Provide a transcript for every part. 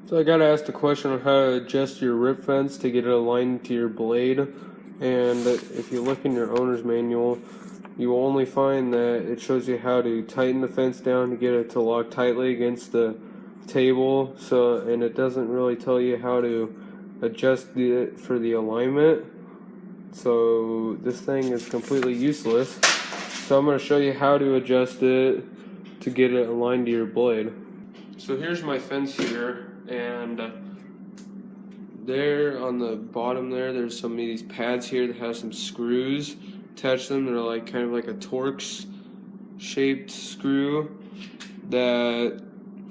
So I gotta ask the question on how to adjust your rip fence to get it aligned to your blade. And if you look in your owner's manual, you will only find that it shows you how to tighten the fence down to get it to lock tightly against the table. And it doesn't really tell you how to adjust it for the alignment. So this thing is completely useless. So I'm going to show you how to adjust it to get it aligned to your blade. So here's my fence here, and there on the bottom there's some of these pads here that have some screws attached to them. They're like kind of like a Torx shaped screw that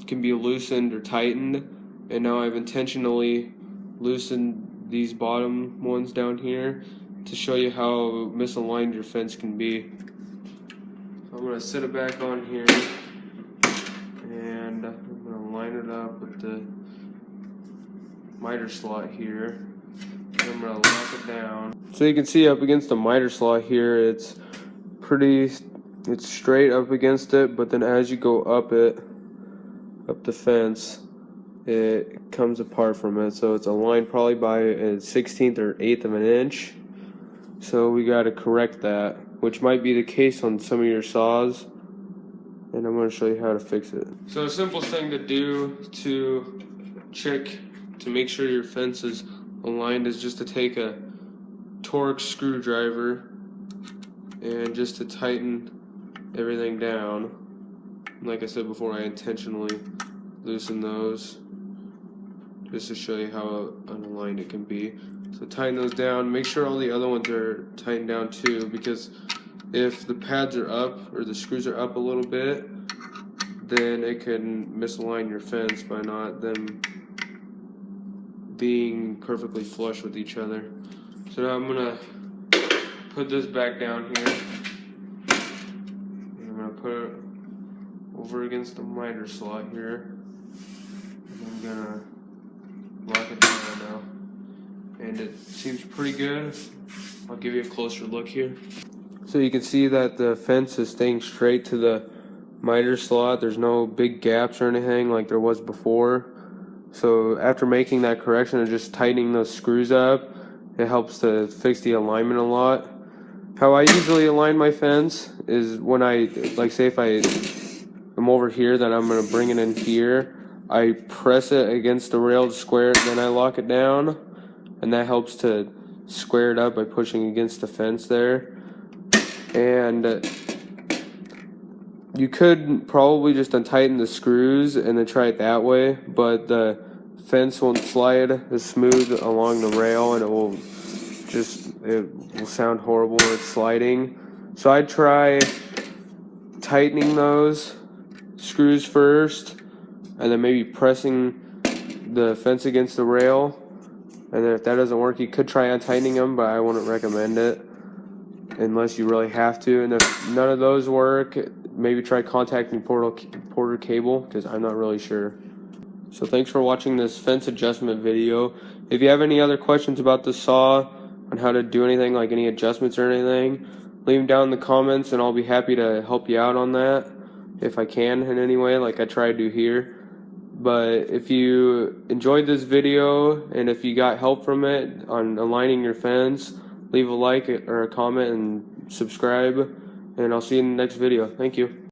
can be loosened or tightened, and now I've intentionally loosened these bottom ones down here to show you how misaligned your fence can be. So I'm going to set it back on here, and I'm going to line it up with the miter slot here. And I'm going to lock it down. So you can see up against the miter slot here, it's straight up against it, but then as you go up the fence, it comes apart from it. So it's aligned probably by a 1/16 or 1/8 of an inch. So we got to correct that, which might be the case on some of your saws, and I'm going to show you how to fix it. So the simplest thing to do to check to make sure your fence is aligned is just to take a Torx screwdriver and just to tighten everything down. Like I said before, I intentionally loosen those just to show you how unaligned it can be. So tighten those down. Make sure all the other ones are tightened down too, because if the pads are up or the screws are up a little bit, then it can misalign your fence by not them being perfectly flush with each other. So now I'm gonna put this back down here. And I'm gonna put it over against the miter slot here. And I'm gonna lock it down now. And it seems pretty good. I'll give you a closer look here. So you can see that the fence is staying straight to the miter slot. There's no big gaps or anything like there was before. So after making that correction and just tightening those screws up, it helps to fix the alignment a lot. How I usually align my fence is when I, like say if I'm over here, then I'm going to bring it in here. I press it against the rail to square it, then I lock it down. And that helps to square it up by pushing against the fence there. And you could probably just untighten the screws and then try it that way, but the fence won't slide as smooth along the rail, and it will sound horrible when it's sliding. So I'd try tightening those screws first, and then maybe pressing the fence against the rail. And then if that doesn't work, you could try untightening them, but I wouldn't recommend it unless you really have to. And if none of those work, maybe try contacting Porter Cable, because I'm not really sure. So thanks for watching this fence adjustment video. If you have any other questions about the saw, on how to do anything, like any adjustments or anything, leave them down in the comments, and I'll be happy to help you out on that if I can in any way, like I try to do here. But if you enjoyed this video and if you got help from it on aligning your fence, leave a like or a comment and subscribe, and I'll see you in the next video. Thank you.